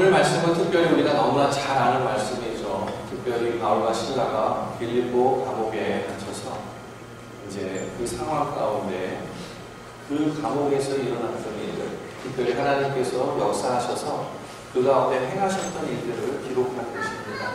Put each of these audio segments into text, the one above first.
오늘 말씀은 특별히 우리가 너무나 잘 아는 말씀이죠. 특별히 바울과 실라가 빌립보 감옥에 갇혀서 이제 그 상황 가운데 그 감옥에서 일어났던 일들, 특별히 하나님께서 역사하셔서 그 가운데 행하셨던 일들을 기록한 것입니다.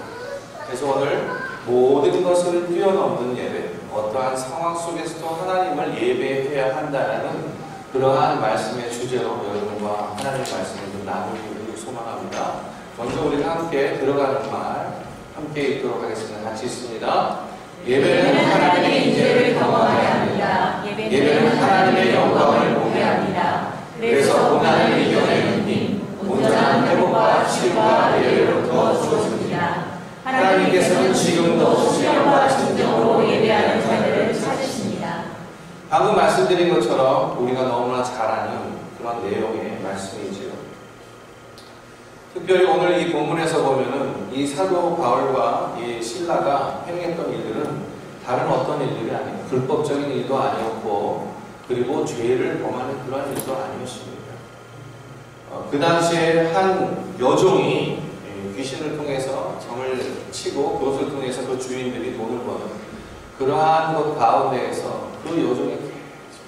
그래서 오늘 모든 것을 뛰어넘는 예배, 어떠한 상황 속에서도 하나님을 예배해야 한다는 그러한 말씀의 주제로 여러분과 하나님의 말씀을 좀 나누기를 소망합니다. 먼저 우리가 함께 들어가는 말 함께 읽도록 하겠습니다. 같이 읽습니다. 예배는 하나님의 인재를 경험해야 합니다. 예배는 하나님의 영광을 보게 합니다. 그래서 고난을 이겨내는 힘, 온전한 회복과 치유가 예배로부터 주어집니다. 하나님께서는 지금도 수련과 진정으로 예배하는 자들을 찾으십니다. 방금 말씀드린 것처럼 우리가 너무나 잘 아는 그런 내용의 말씀이지요. 특별히 오늘 이 본문에서 보면은 이 사도 바울과 이 실라가 행했던 일들은 다른 어떤 일들이 아니에요. 불법적인 일도 아니었고, 그리고 죄를 범하는 그런 일도 아니었습니다. 그 당시에 한 여종이 귀신을 통해서 정을 치고 그것을 통해서 그 주인들이 돈을 버는 그러한 것 가운데에서 그 여종이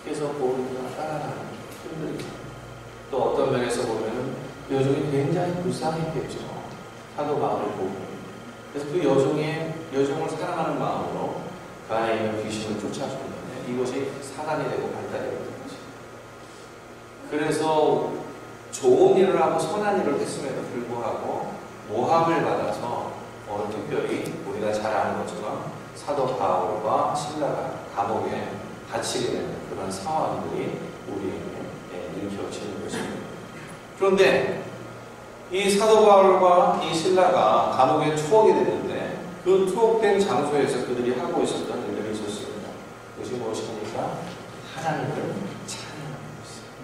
계속해서 보이는 따라가는 흔들리죠. 또 어떤 면에서 보면은 그 여종이 굉장히 불쌍했겠죠. 사도 바울을 보고. 그래서 그 여종을 사랑하는 마음으로 그 안에 있는 귀신을 쫓아주는데 이것이 사단이 되고 발달이 되는 거죠. 그래서 좋은 일을 하고 선한 일을 했음에도 불구하고 모함을 받아서 오늘 특별히 우리가 잘 아는 것처럼 사도 바울과 실라가 감옥에 갇히게 되는 그런 상황들이 우리에게 일으켜지는 것입니다. 그런데 이 사도 바울과 이 실라가 감옥에 투옥이 됐는데 그 투옥된 장소에서 그들이 하고 있었던 일들이 있었습니다. 그것이 무엇입니까? 하나님을 찬양하는 것입니다.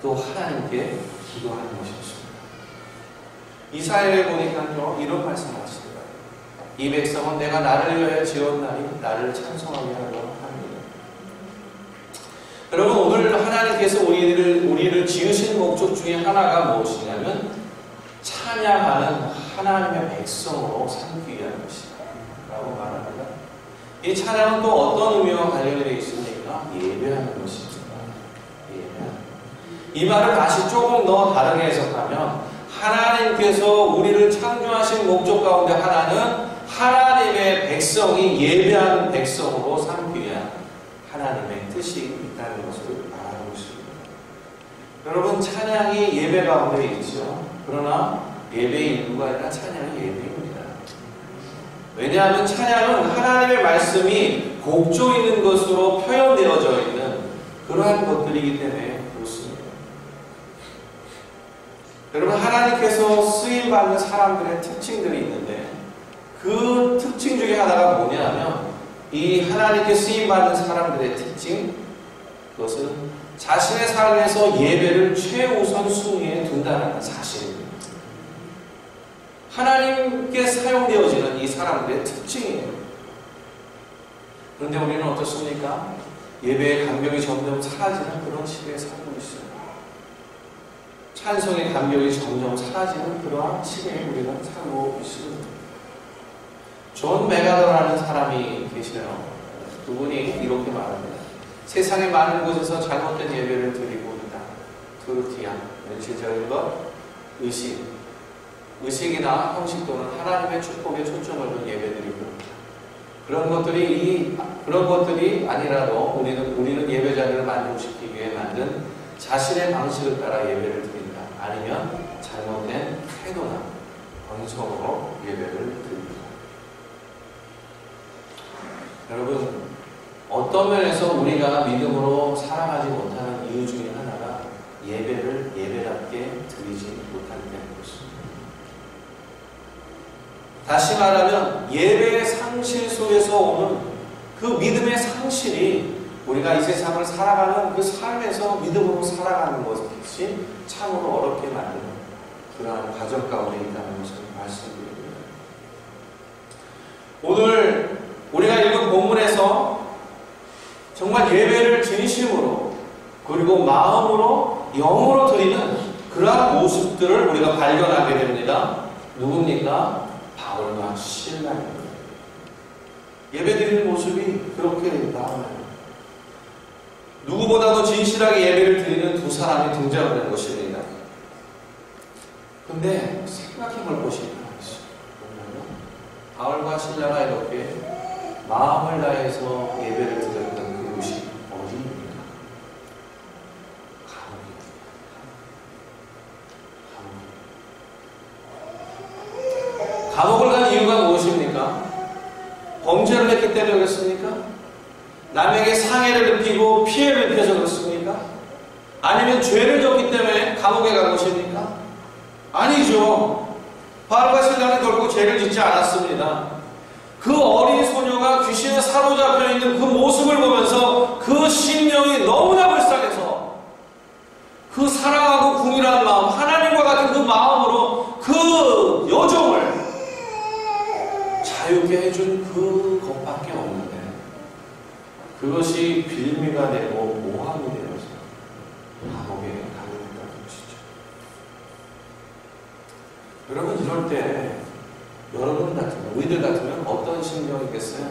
또 하나님께 기도하는 것이었습니다. 이사야에 보니까요 이런 말씀을 하시더라고요. 이 백성은 내가 나를 위하여 지었나니 나를 찬송하게 하려 합니다. 여러분, 오늘 하나님께서 우리를 지으신 목적 중에 하나가 무엇이냐면 찬양하는 하나님의 백성으로 삼기 위한 것이다 라고 말합니다. 이 찬양은 또 어떤 의미와 관련이 되어 있습니까? 예배하는 것입니다. 예배하는. 이 말을 다시 조금 더 다르게 해석하면 하나님께서 우리를 창조하신 목적 가운데 하나는 하나님의 백성이 예배하는 백성으로 삼기 위한 하나님의 뜻이 있다는 것을 말하고 있습니다. 여러분, 찬양이 예배 가운데 있죠. 그러나 예배의 일부가 아니라 찬양이 예배입니다. 왜냐하면 찬양은 하나님의 말씀이 곡조 있는 것으로 표현되어져 있는 그러한 것들이기 때문에 그렇습니다. 여러분, 하나님께서 쓰임받는 사람들의 특징들이 있는데 그 특징 중에 하나가 뭐냐면 이 하나님께 쓰임받는 사람들의 특징, 그것은 자신의 삶에서 예배를 최우선 순위에 둔다는 사실입니다. 하나님께 사용되어지는 이 사람들의 특징이에요. 그런데 우리는 어떻습니까? 예배의 감격이 점점 사라지는 그런 시대에 살고 있어요. 찬송의 감격이 점점 사라지는 그러한 시대에 우리가 살고 있습니다. 존 메가더라는 사람이 계시네요. 그분이 이렇게 말합니다. 세상의 많은 곳에서 잘못된 예배를 드리고 있다. 트루티아, 현실적인 것, 의식이나 형식 또는 하나님의 축복에 초점을 둔 예배들이 그런 것들이 아니라도 우리는 예배자들을 만족시키기 위해 만든 자신의 방식을 따라 예배를 드린다. 아니면 잘못된 태도나 번성으로 예배를 드립니다. 여러분, 어떤 면에서 우리가 믿음으로 살아가지 못하는 이유 중에 하나가 예배를 예배답게 드리지 못하기 때문입니다. 다시 말하면 예배의 상실 속에서 오는 그 믿음의 상실이 우리가 이 세상을 살아가는 그 삶에서 믿음으로 살아가는 것이 참으로 어렵게 만드는 그러한 과정 가운데 있다는 것을 말씀드립니다. 오늘 우리가 읽은 본문에서 정말 예배를 진심으로 그리고 마음으로 영으로 드리는 그러한 모습들을 우리가 발견하게 됩니다. 누굽니까? 바울과 실라입니다. 예배드리는 모습이 그렇게 나와요. 누구보다도 진실하게 예배를 드리는 두 사람이 등장하는 것입니다. 근데 생각해볼 것이 하나 있어요. 바울과 실라가 이렇게 마음을 다해서 예배를 드렸던 그곳이 어디입니까? 감옥입니다. 감옥을 간 이유가 무엇입니까? 범죄를 했기 때문에 그렇습니까? 남에게 상해를 느끼고 피해를 입혀서 그렇습니까? 아니면 죄를 졌기 때문에 감옥에 간 것입니까? 아니죠. 바울과 실라는 결국 죄를 짓지 않았습니다. 그 어린 소녀가 귀신에 사로잡혀 있는 그 모습을 보면서 그 심령이 너무나 불쌍해서 그 사랑하고 궁일한 마음, 하나님과 같은 그 마음으로 그 여종을 자유케 해준 그것밖에 없는데 그것이 빌미가 되고 모함이 되어서 감옥에 가게 된다는 것이죠. 여러분, 이럴 때 여러분 같으면, 우리들 같으면 어떤 심정이겠어요?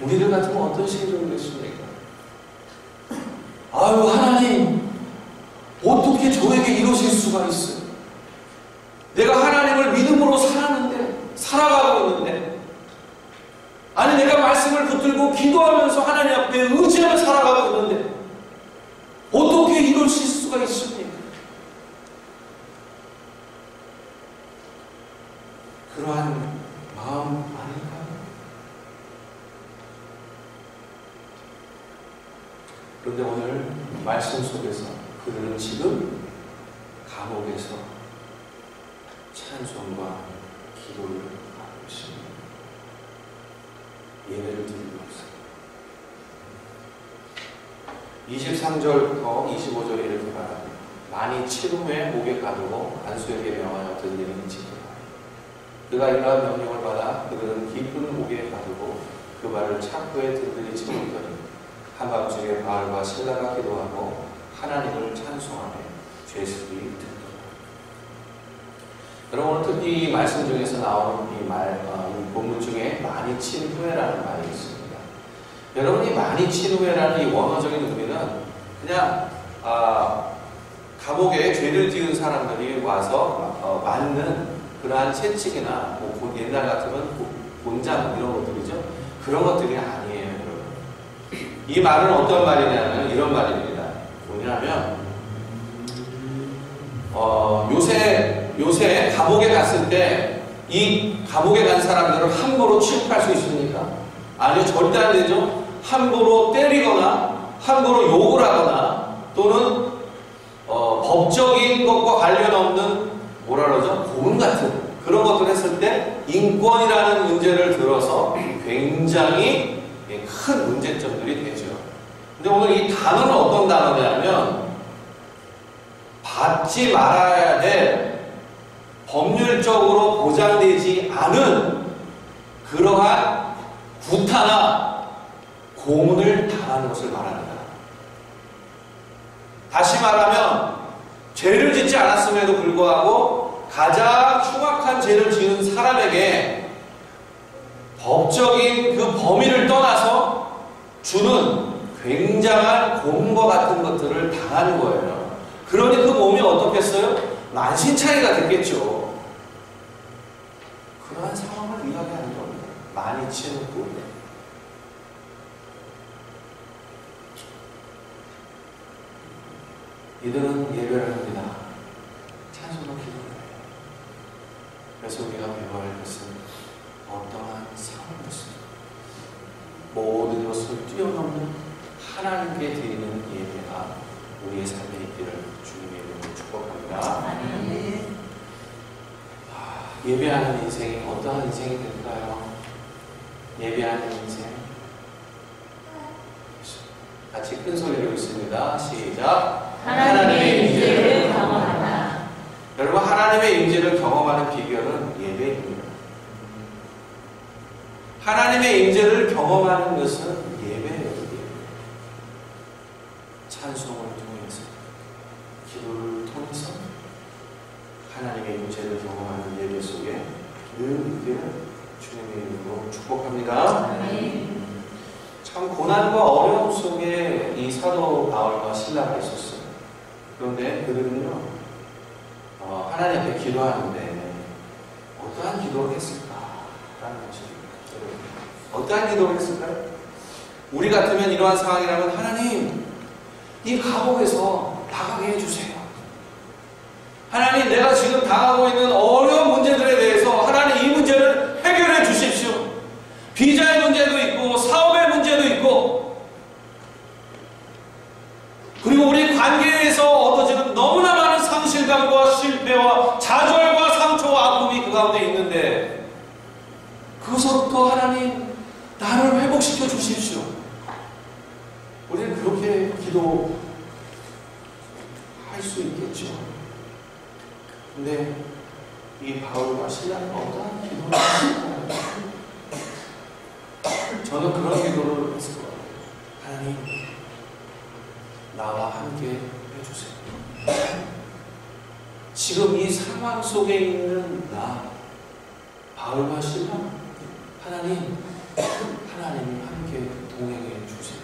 우리들 같으면 어떤 심정이겠습니까? 아유, 하나님, 어떻게 저에게 이러실 수가 있어요? 내가 하나님을 믿음으로 살아가고 있는데, 아니, 내가 말씀을 붙들고 기도하면서 하나님 앞에 의지하며 살아가고 있는데, 어떻게 이러실 수가 있습니까? 그러한 마음 아닐까요? 그런데 오늘 말씀 속에서 그들은 지금 감옥에서 찬송과 기도를 하고 있습니다. 예배를 드리고 있습니다. 23절부터 25절에 이렇게 말합니다. 많이 치른 후에 목에 가두고 안수에게 명하여 들리는 지도라. 그가 이러한 명령을 받아 그들은 깊은 목에 가두고 그 말을 창고에 든든히 집어넣더니 한밤중에 바울과 실라가 기도하고 하나님을 찬송하며 죄수들이 듣더라. 여러분, 오늘 특히 이 말씀 중에서 나오는 이 본문 중에 많이 친 후에라는 말이 있습니다. 여러분이 많이 친 후에라는 이 원어적인 의미는 그냥 감옥에 죄를 지은 사람들이 와서 맞는 그러한 채찍이나 뭐 옛날 같으면 곤장 이런 것들이죠. 그런 것들이 아니에요, 여러분. 이 말은 어떤 말이냐면 이런 말입니다. 뭐냐면 요새 감옥에 갔을 때 이 감옥에 간 사람들을 함부로 취급할 수 있습니까? 아니요, 절대 안 되죠. 함부로 때리거나 함부로 욕을 하거나 또는 법적인 것과 관련 없는 뭐라 그러죠? 고문 같은 그런 것들을 했을 때 인권이라는 문제를 들어서 굉장히 큰 문제점들이 되죠. 근데 오늘 이 단어는 어떤 단어냐면 받지 말아야 될 법률적으로 보장되지 않은 그러한 구타나 고문을 당하는 것을 말합니다. 다시 말하면 죄를 짓지 않았음에도 불구하고 가장 흉악한 죄를 지은 사람에게 법적인 그 범위를 떠나서 주는 굉장한 고문과 같은 것들을 당하는 거예요. 그러니 그 몸이 어떻겠어요? 만신창이가 됐겠죠. 그러한 상황을 이야기하는 겁니다. 많이 치는 후에. 이들은 예배를 합니다. 찬송과 기도를 해요. 그래서 우리가 배워야 할 것은 어떠한 상황이었습니까? 모든 것을 뛰어넘는 하나님께 드리는 예배가 우리의 삶에 있기를 주님의 이름으로 축복합니다. 예배하는 인생이 어떠한 인생이 될까요? 예배하는 인생. 같이 큰 소리로 읽습니다. 시작. 하나님의 임재를 경험하다. 여러분, 하나님의 임재를 경험하는 비결은 예배입니다. 하나님의 임재를 경험하는 것은 예배예요. 찬송을 통해서 하나님의 임재를 경험하는 예배 속에 늘 있기를 주님의 이름으로 축복합니다. 참 고난과 어려움 속에 이 사도 바울과 실라가 있었어요. 그런데 그들은요, 하나님 앞에 기도하는데 어떠한 기도를 했을까라는 것입니다. 어떠한 기도를 했을까요? 우리 같으면 이러한 상황이라면 하나님, 이 감옥에서 나가게 해주세요. 하나님, 내가 지금 당하고 있는 어려운 문제들에 대해서 하나님 이 문제를 해결해 주십시오. 비자의 문제도 있고 사업의 문제도 있고 그리고 우리 관계에서 얻어지는 너무나 많은 상실감과 실패와 좌절과 상처와 아픔이 그 가운데 있는데 그것으로부터 하나님 나를 회복시켜 주십시오. 우리는 그렇게 기도할 수 있겠죠. 근데 이 바울과 실라는 어떠한 기도를 했을까요? 저는 그런 기도를 했을 거예요. 하나님, 나와 함께 해주세요. 지금 이 상황 속에 있는 나, 바울과 실라, 하나님, 하나님이 함께 동행해 주세요.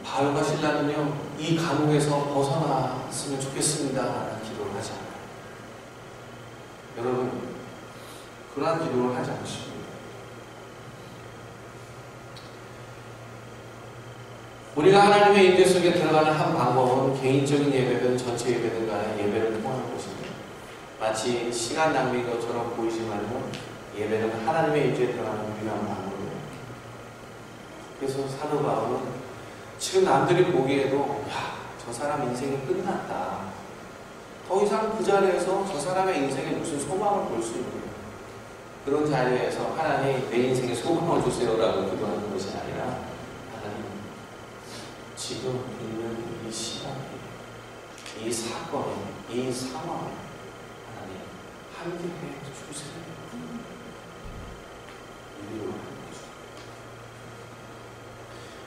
바울과 실라는요, 이 감옥에서 벗어났으면 좋겠습니다 라는 기도를 하지 않아요. 여러분, 그러한 기도를 하지 않습니다. 우리가 하나님의 임재 속에 들어가는 한 방법은 개인적인 예배든 전체 예배든 간에 예배를 통하는 것입니다. 마치 시간 낭비인 것처럼 보이지만요, 예배는 하나님의 임재에 들어가는 유일한 방법이에요. 그래서 사도 바울은 지금 남들이 보기에도 저 사람 인생이 끝났다. 더 이상 그 자리에서 저 사람의 인생에 무슨 소망을 볼 수 있는 그런 자리에서 하나님 내 인생에 소망을 주세요라고 기도하는 것이 아니라 하나님 지금 있는 이 시간에 이 사건에 이 상황에 하나님 함께해 주세요.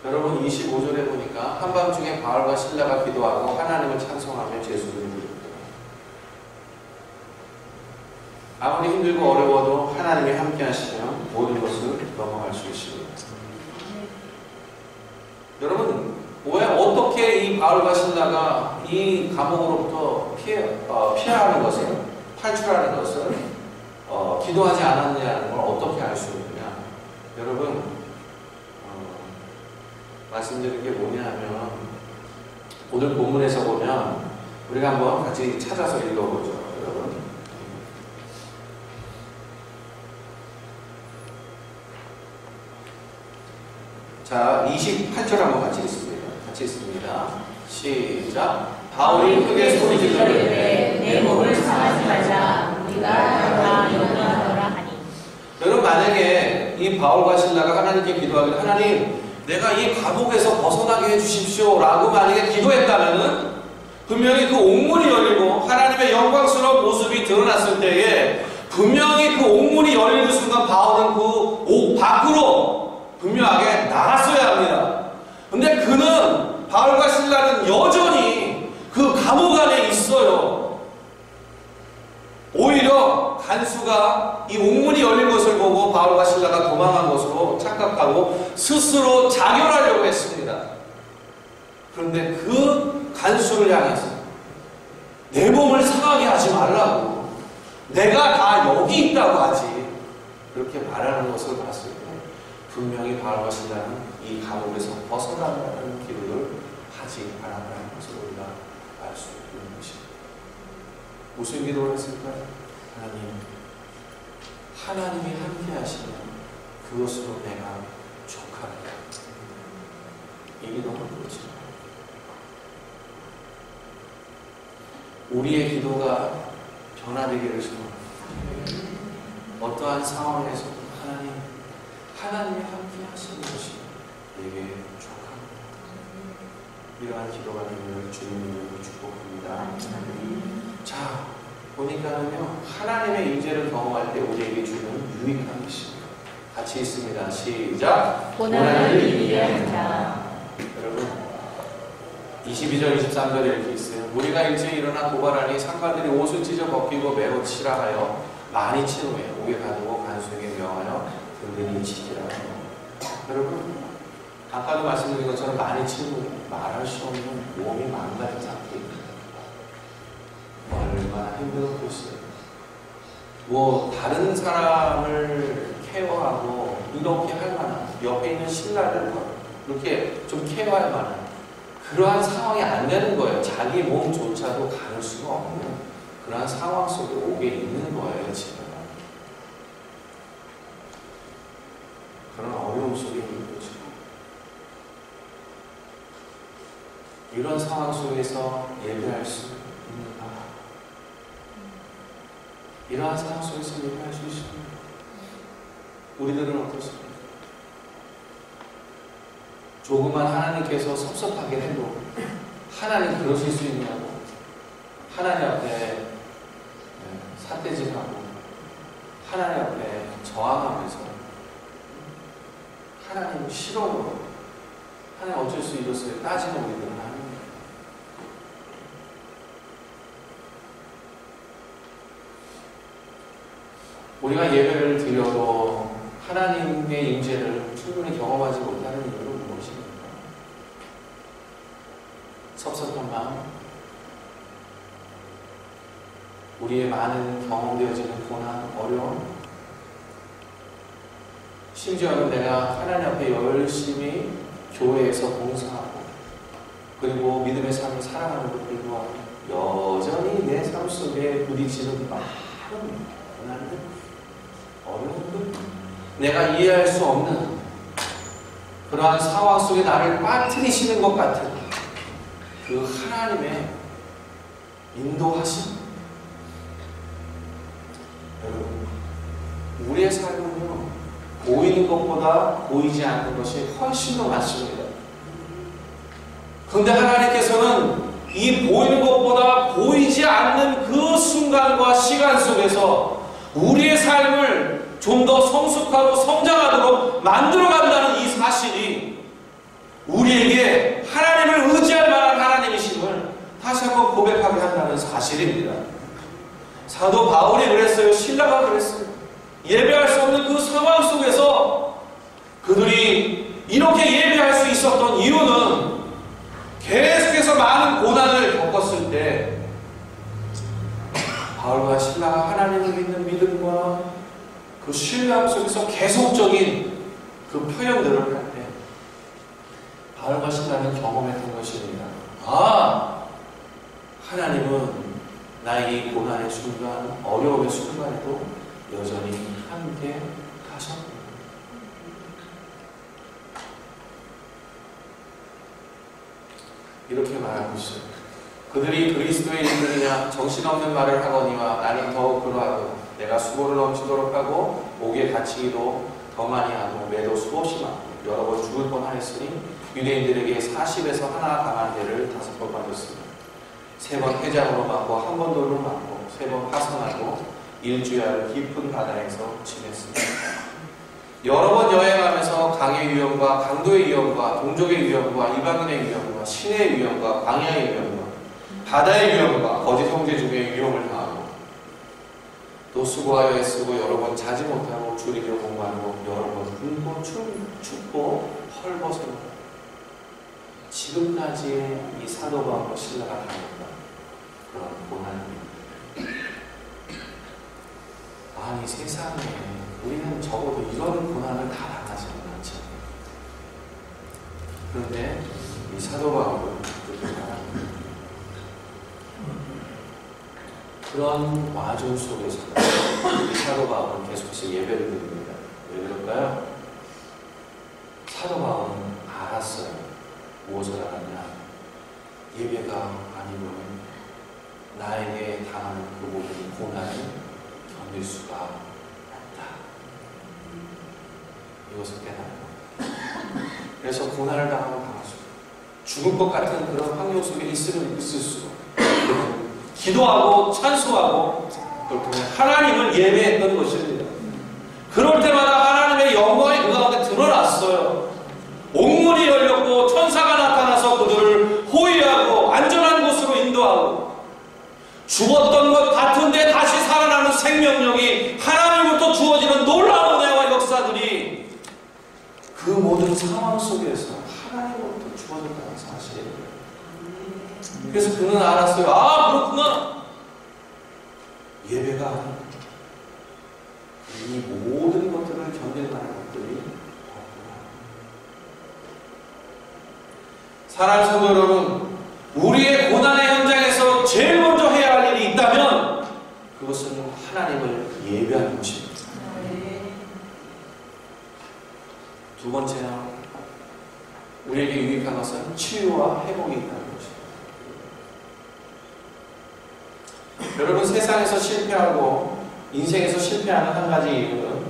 여러분 25절에 보니까 한밤중에 바울과 실라가 기도하고 하나님을 찬송하며 제수를 부릅니다. 아무리 힘들고 어려워도 하나님이 함께 하시면 모든 것을 넘어갈 수 있습니다. 여러분, 왜 어떻게 이 바울과 실라가 이 감옥으로부터 피하는 것을, 탈출하는 것을 기도하지 않았느냐는 걸 어떻게 알 수 있느냐? 여러분, 말씀드린 게 뭐냐면 오늘 본문에서 보면 우리가 한번 같이 찾아서 읽어보죠. 여러분, 자 28절 한번 같이 읽습니다. 같이 읽습니다. 시작. 바울이 크게 소리 지르되 내 몸을 상하지 말자. 우리가 다 영원하노라 하니. 여러분, 만약에 이 바울과 실라가 하나님께 기도하길 하나님 내가 이 감옥에서 벗어나게 해주십시오 라고 만약에 기도했다면은 분명히 그 옥문이 열리고 하나님의 영광스러운 모습이 드러났을 때에 분명히 그 옥문이 열리는 순간 바울은 그 옥 밖으로 분명하게 나갔어야 합니다. 근데 그는 바울과 실라는 여전히 그 감옥 안에 있어요. 오히려 간수가 이 옥문이 열린 것을 보고 바울과 실라가 도망한 것으로 착각하고 스스로 자결하려고 했습니다. 그런데 그 간수를 향해서 내 몸을 상하게 하지 말라고, 내가 다 여기 있다고 하지, 그렇게 말하는 것을 봤을 때 분명히 바울과 실라는 이 감옥에서 벗어나는 기도를 하지 않았다는 것을 우리가 알 수 있는 것입니다. 무슨 기도를 했을까요? 하나님이 함께 하시면 그것으로 내가 족합니다. 이 기도는 그렇죠. 우리의 기도가 변화되기를 소원합니다. 어떠한 상황에서 하나님이 함께 하시는 것이 내게 족합니다. 이러한 기도가 되기를 주님으로 축복합니다. 자, 보니까는요, 하나님의 임재를 경험할 때 우리에게 주는 유익한 것입니다. 같이 있습니다. 시작. 고난을 이기게 한다. 여러분, 22절, 23절에 이렇게 있어요. 우리가 일찍 일어나 고발하니 상관들이 옷을 찢어 벗기고 매로 치라 하여 많이 친 후에 옥에 가두고 간수에게 명하여 든든히 지키라 하여. 여러분, 아까도 말씀드린 것처럼 많이 친 후에 말할 수 없는 몸이 망가진 상태입니다. 얼마나 힘든 곳이에요. 뭐 다른 사람을 케어하고 이렇게 할 만한, 옆에 있는 신라를 이렇게 좀 케어할 만한 그러한 상황이 안 되는 거예요. 자기 몸조차도 가눌 수가 없는 그러한 상황 속에 오게 있는 거예요, 지금. 그런 어려움 속에 있는 거죠. 이런 상황 속에서 예배할 수 있는가? 이러한 상황 속에서 예배할 수 있습니다. 우리들은 어떻습니까? 조금만 하나님께서 섭섭하게 해도 하나님 그러실 수 있냐고, 하나님 앞에 삿대질하고 하나님 앞에 저항하면서 하나님 싫어요, 하나님 어쩔 수 있었어요 따지는 우리들은 아닙니다. 우리가 예배를 드려도 하나님의 임재를 충분히 경험하지 못하는 이유는 무엇입니까? 섭섭한 마음, 우리의 많은 경험되어지는 고난, 어려움, 심지어는 내가 하나님 앞에 열심히 교회에서 봉사하고 그리고 믿음의 삶을 살아가는데도 불구하고 여전히 내 삶 속에 부딪히는 많은 고난들, 어려움들, 내가 이해할 수 없는 그러한 상황 속에 나를 빠뜨리시는 것 같은 그 하나님의 인도하심. 여러분, 우리의 삶은요, 보이는 것보다 보이지 않는 것이 훨씬 더 많습니다. 그런데 하나님께서는 이 보이는 것보다 보이지 않는 그 순간과 시간 속에서 우리의 삶을 좀 더 성숙하고 성장하도록 만들어간다는 이 사실이 우리에게 하나님을 의지할 만한 하나님이심을 다시 한번 고백하게 한다는 사실입니다. 사도 바울이 그랬어요. 신라가 그랬어요. 예배할 수 없는 그 상황 속에서 그들이 이렇게 예배할 수 있었던 이유는 계속해서 많은 고난을 겪었을 때 바울과 신라가 하나님을 믿는 믿음과 그 신뢰함 속에서 계속적인 그 표현들을 할 때 바울과 신라는 경험했던 것입니다. 아, 하나님은 나의 이 고난의 순간, 어려움의 순간에도 여전히 함께 하셨구나. 이렇게 말하고 있어요. 그들이 그리스도의 일들이냐 정신없는 말을 하거니와 나는 더욱 그러하고 내가 수고를 넘치도록 하고 옥에 갇히기도 더 많이 하고 매도 수없이 많고 여러 번 죽을 뻔하였으니 유대인들에게 40에서 하나 강한 죄를 5번 받았습니다. 3번 회장으로 맞고 1번 돌로 맞고 3번 파선하고 일주일 깊은 바다에서 지냈습니다. 여러 번 여행하면서 강의 위험과 강도의 위험과 동족의 위험과 이방인의 위험과 신의 위험과 광야의 위험과 바다의 위험과 거짓 형제 중에 위험을 당하고 또 수고하여 애쓰고 여러 번 자지 못하고 줄이려 공부하고 여러 번 굶고 춥고 헐벗어 지금까지의 이 사도 바울과 신라가 당했던 그런 고난입니다. 아니 세상에 우리는 적어도 이런 고난을 다 당하지 않죠. 그런데 이 사도 바울은 그렇게 말합니다. 그런 와중 속에서 이 사도 바울은 계속해서 예배를 드립니다. 왜 그럴까요? 사도 바울은 알았어요. 무엇을 알았냐? 예배가 아니면 나에게 당하는 그 모든 고난을 견딜 수가 없다. 이것을 깨달아요. 그래서 고난을 당하면 당할수록 죽을 것 같은 그런 환경 속에 있을수록 기도하고 찬송하고 그렇게 하나님을 예배했던 것입니다. 그럴 때마다 하나님의 영광이 그 가운데 드러났어요. 옥문이 열렸고 천사가 나타나서 그들을 호위하고 그 모든 상황 속에서 하나님으로부터 주어졌다는 사실. 그래서 그는 알았어요. 아, 그렇구나. 예배가 이 모든 것들을 견딜 만한 것들이 없구나. 사랑하는 성도 여러분, 우리의 고난의 현장에서 제일 먼저 해야 할 일이 있다면 그것은 하나님을 예배하는 것입니다. 두 번째는 우리에게 유익한 것은 치유와 회복이 있다는 것입니다. 여러분, 세상에서 실패하고 인생에서 실패하는 한 가지 이유는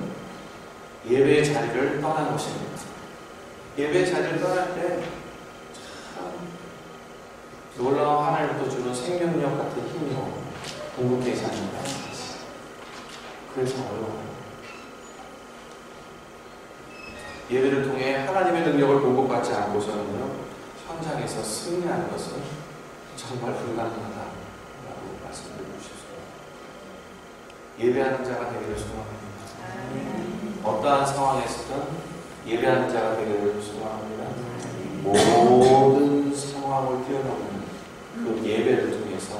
예배의 자리를 떠난 것입니다. 예배의 자리를 떠날 때 참 놀라운 하나님부터 주는 생명력 같은 힘으로 공급되지 않는다. 그래서 어려워요. 예배를 통해 하나님의 능력을 공급받지 않고서는 현장에서 승리하는 것은 정말 불가능하다라고 말씀드리고 싶습니다. 예배하는 자가 되기를 소망합니다. 어떠한 상황에서든 예배하는 자가 되기를 소망합니다. 모든 상황을 뛰어넘는 그 예배를 통해서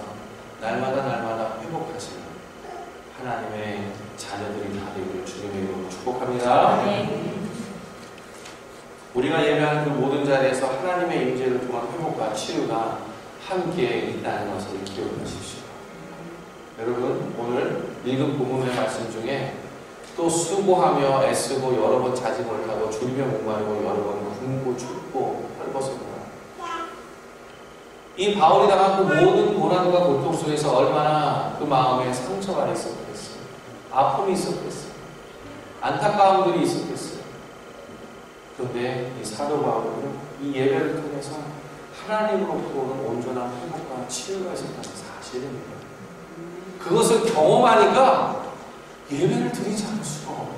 날마다 회복하시는 하나님의 자녀들이 다 되기를 주님의 이름으로 축복합니다. 우리가 예배하는 그 모든 자리에서 하나님의 임재를 통한 회복과 치유가 함께 있다는 것을 기억하십시오. 여러분, 오늘 읽은 본문의 말씀 중에 또 수고하며 애쓰고 여러 번 자짐을 하고 줄이며 목마르고 여러 번 굶고 춥고 헐벗었구나. 이 바울이 당한 그 모든 고난과 고통 속에서 얼마나 그 마음에 상처가 있었겠어요. 아픔이 있었겠어요. 안타까움들이 있었겠어요. 그런데 이 사도 바울은 이 예배를 통해서 하나님으로부터 오는 온전한 회복과 치유가 있었다는 사실입니다. 그것을 경험하니까 예배를 드리지 않을 수가 없어요.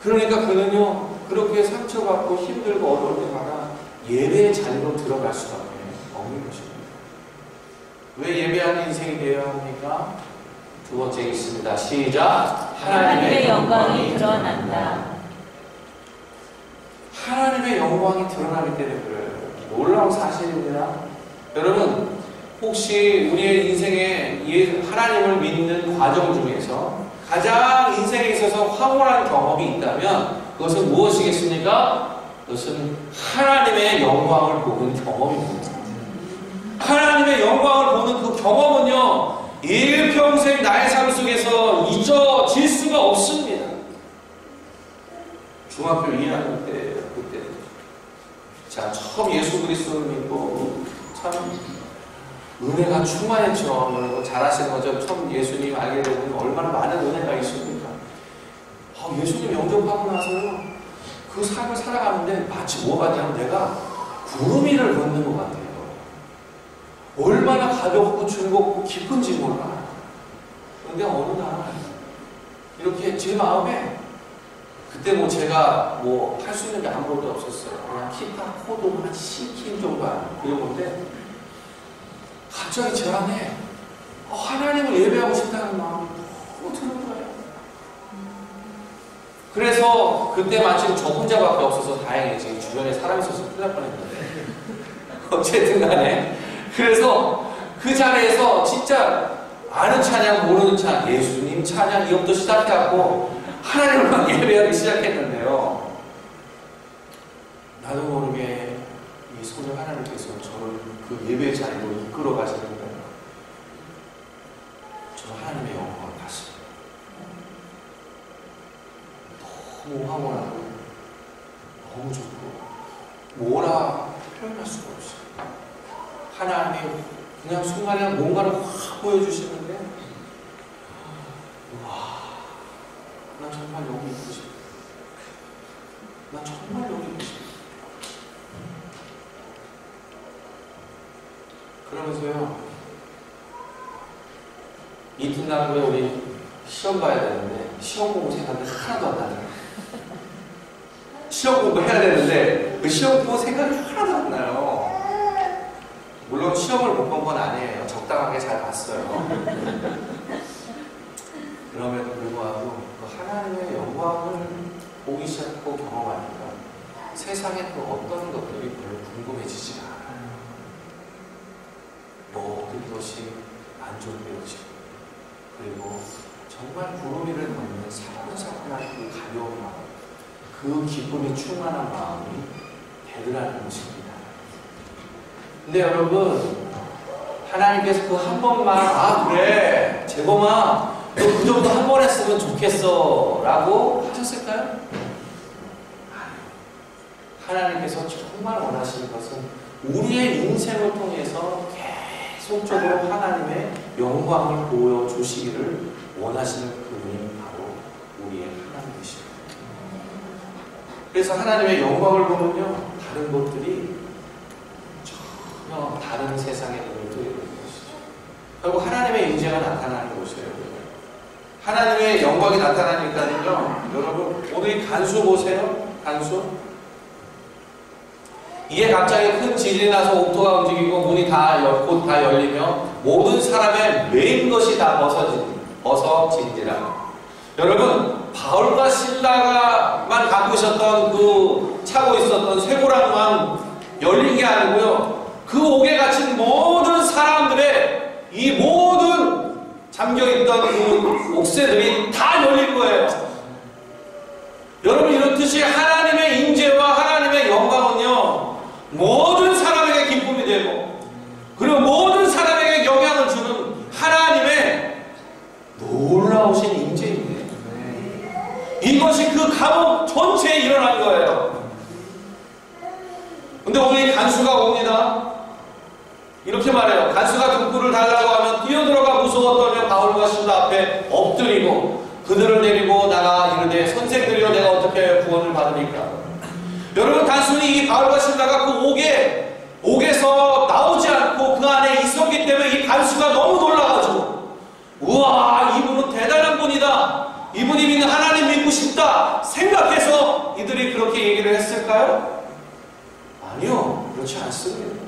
그러니까 그는요, 그렇게 상처받고 힘들고 어려울 때마다 예배의 자리로 들어갈 수밖에 없는 것입니다. 왜 예배하는 인생이 되어야 합니까? 두 번째 있습니다. 시작! 하나님의 영광이 드러난다. 하나님의 영광이 드러나기 때문에 그래요. 놀라운 사실입니다. 여러분, 혹시 우리의 인생에 하나님을 믿는 과정 중에서 가장 인생에 있어서 황홀한 경험이 있다면 그것은 무엇이겠습니까? 그것은 하나님의 영광을 보는 경험입니다. 하나님의 영광을 보는 그 경험은요, 일평생 나의 삶 속에서 잊어질 수가 없습니다. 중학교 2학년 때, 그때 자, 처음 예수 그리스도를 믿고 참 은혜가 충만했죠. 여러분 잘 아시는 거죠. 처음 예수님 알게 되면 얼마나 많은 은혜가 있습니까? 예수님 영접하고 나서요, 그 삶을 살아가는데 마치 뭐가 같냐면 내가 구름 위를 걷는 것 같아요. 얼마나 가볍고 즐겁고 기쁜지 몰라. 그런데 어느 날 이렇게 제 마음에 그때 뭐 제가 뭐 할 수 있는 게 아무것도 없었어요. 그냥 기타 코드만 시킨 정도 그런 건데 갑자기 제 안에 하나님을 예배하고 싶다는 마음이 너무 드는 거예요. 그래서 그때 마침 저 혼자밖에 없어서 다행이지 주변에 사람이 있어서 큰일 날 뻔했는데 어쨌든 간에 그래서 그 자리에서 진짜 아는 찬양 모르는 찬양 예수님 찬양 이것부터 시작해갖고 하나님을 막 예배하기 시작했는데요, 나도 모르게 이 소녀 하나님께서 저를 그 예배 자리로 이끌어 가시는데 저 하나님의 영광을 봤습니다. 너무 황홀하고 너무 좋고 뭐라 표현할 수가 없어요. 하나님이 그냥 순간에 뭔가를 확 보여주시는데 와, 난 정말 여기 있고 싶어. 난 정말 여기 있고 싶어. 그러면서요, 이튿날 후에 우리 시험 봐야 되는데 시험 공부 생각이 하나도 안 나요. 시험 공부 해야 되는데 그 시험 공부 생각이 하나도 안 나요. 물론 시험을 못 본 건 아니에요. 적당하게 잘 봤어요. 그럼에도 불구하고 그 하나님의 영광 세상의 그 어떤 것들이 별로 궁금해지지 않아요. 모든 것이 만족되어지고, 그리고 정말 구름이를 걷는 사뿐사뿐한 그 가벼운 마음, 그 기쁨이 충만한 마음이 되더라는 것입니다. 근데 여러분, 하나님께서 그 한 번만, 아 그래 재범아 너 그 정도 한 번 했으면 좋겠어 라고 하셨을까요? 하나님께서 정말 원하시는 것은 우리의 인생을 통해서 계속적으로 하나님의 영광을 보여주시기를 원하시는 그분이 바로 우리의 하나님이십니다. 그래서 하나님의 영광을 보면요, 다른 것들이 전혀 다른 세상의 눈을 뜨게 되는 것이죠. 결국 하나님의 임재가 나타나는 것이에요. 하나님의 영광이 나타나니까요, 여러분 오늘 이 간수 보세요. 간수 이게 갑자기 큰 지진이 나서 옥토가 움직이고 문이 곧 다 열리며 모든 사람의 메인 것이 다 벗어진지라. 여러분, 바울과 실라가만 갖고 있었던 차고 있었던 쇠고랑만 열린 게 아니고요, 그 옥에 갇힌 모든 사람들의 이 모든 잠겨있던 그 옥새들이 다 열릴 거예요. 여러분, 이렇듯이 하나님의 임재와 하나님의 영광은요, 모든 사람에게 기쁨이 되고, 그리고 모든 사람에게 영향을 주는 하나님의 놀라우신 임재입니다. 이것이 그 감옥 전체에 일어난 거예요. 근데 오늘 이 간수가 옵니다. 이렇게 말해요. 간수가 등불을 달라고 하면 뛰어들어가 무서워 떨며 바울과 실라 앞에 엎드리고 그들을 데리고 나가 이르되 선생들이여 내가 어떻게 구원을 받으리까. 여러분, 단순히 이 바울과 실라가 그 옥에서 나오지 않고 그 안에 있었기 때문에 이 간수가 너무 놀라가지고, 우와, 이분은 대단한 분이다, 이분이 믿는 하나님 믿고 싶다 생각해서 이들이 그렇게 얘기를 했을까요? 아니요, 그렇지 않습니다.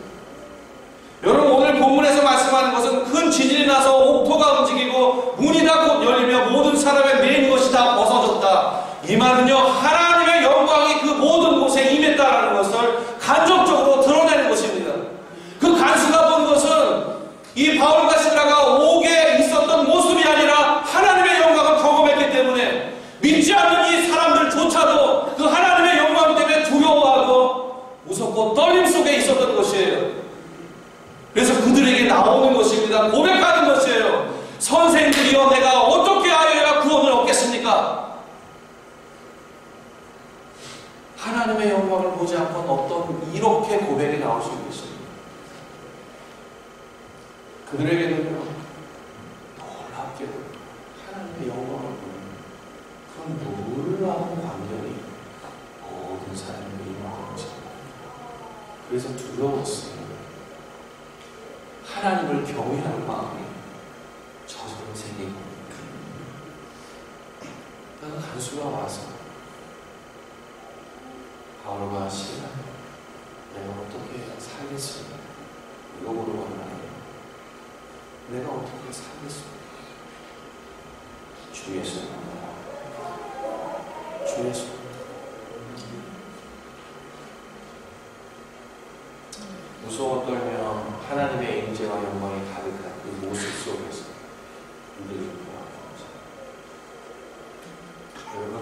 여러분, 오늘 본문에서 말씀하는 것은 큰 지진이 나서 옥토가 움직이고 문이 다 곧 열리며 모든 사람의 메인 것이 다 벗어졌다. 이 말은요, 하나님의 영광이 그 모든 곳에 임했다라는 것을 간접적으로 드러내는 것입니다. 그 간수가 본 것은 이 바울과 실라가 옥에 있었던 모습이 아니라 하나님의 영광을 경험했기 때문에 믿지 않는 이 사람들조차도 그 하나님의 영광 때문에 두려워하고 무섭고 떨림 속에 있었던 것이에요. 그래서 그들에게 나오는 것입니다. 고백하는 것이에요. 선생들이여 내가 어떻게 하여야 구원을 얻겠습니까? 하나님의 영광을 보지 않고는 어떤 이렇게 고백이 나올 수 있겠습니다. 그들에게는요, 놀랍게도 하나님의 영광을 보는 그 놀라운 광경이 모든 사람에게 임하는 것입니다. 그래서 두려웠어요. 하나님을 경외하는 마음이 저절로 생기고, 그러니까 간수가 와서 바울과 실라, 내가 어떻게 살겠습니까? 이거 물어보면 내가 어떻게 살겠습니까? 주 예수님, 주 예수님. 무서워 떨며 하나님의 임재와 영광이 가득한 그 모습 속에서 우리를 보아주옵소서. 여러분,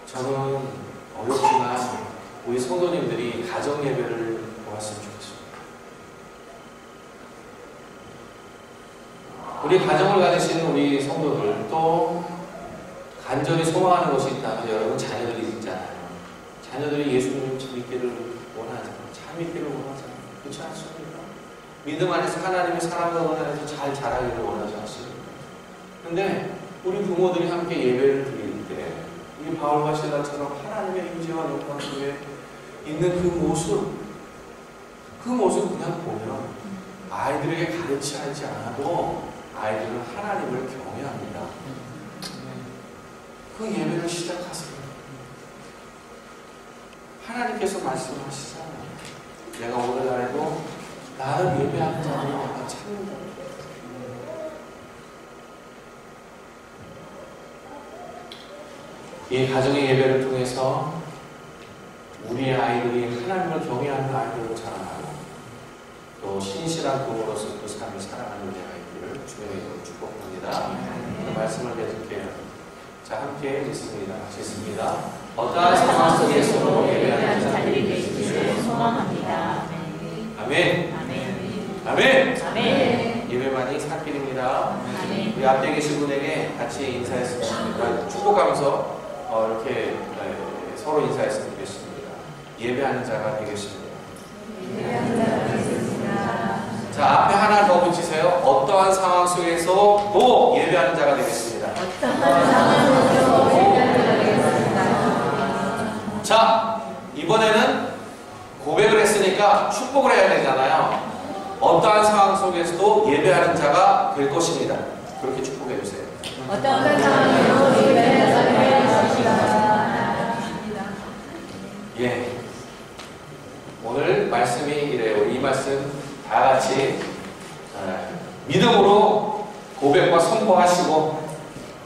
저는 어렵지만 우리 성도님들이 가정 예배를 보았으면 좋겠습니다. 우리 가정을 가지신 우리 성도들, 또 간절히 소망하는 것이 있다면 여러분, 자녀들이 있잖아요. 자녀들이 예수님을 믿기를 원하잖아요. 잘 믿기를 원하잖아요. 그렇지 않습니까? 믿음 안에서 하나님의 사랑과 원하에서 잘 자라기를 원하지 않습니까? 근데 우리 부모들이 함께 예배를 드릴 때 이 바울과 실라처럼 하나님의 임재와 영광 속에 있는 그 모습 그냥 보면 아이들에게 가르치지 않아도 아이들은 하나님을 경외합니다. 그 예배를 시작하세요. 하나님께서 말씀하시잖아요. 내가 오늘날에도 나를 예배하는 자를 내가 찾는다. 이 가정의 예배를 통해서 우리의 아이들이 하나님을 경외하는 아이들로 자라나고 또 신실한 부모로서 또 삶을 살아가는 우리 아이들을 주님의 이름으로 축복합니다. 그 말씀을 계속해요. 자, 함께 읽습니다. 읽습니다. 어떠한 상황 속에서도 예배하는 자들이 되시기를 소망합니다. 아멘. 아멘. 아멘. 아멘. 예배만이 살 길입니다. 아멘. 우리 앞에 계신 분에게 같이 인사했으면 좋겠습니다. 축복하면서 이렇게 서로 인사했으면 좋겠습니다. 예배하는 자가 되겠습니다. 자, 앞에 하나 더 붙이세요. 어떠한 상황 속에서도 예배하는 자가 되겠습니다. 자, 이번에는 고백을 했으니까 축복을 해야 되잖아요. 어떠한 상황 속에서도 예배하는 자가 될 것입니다. 그렇게 축복해 주세요. 어떠한 상황에도 예배하는 자가 될 것입니다. 예. 오늘 말씀이 이래요. 이 말씀 다 같이 믿음으로 고백과 선포하시고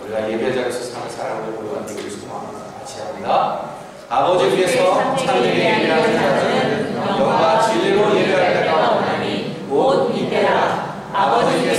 우리가 예배 자리에서 삶을 살아가는 모두가 되기를 소망합니다. 같이 합니다. 아버지께서 참되게 예배하는 자들은 영과 진리로 예배할 때가 오나니 곧 이때라. 아버지께서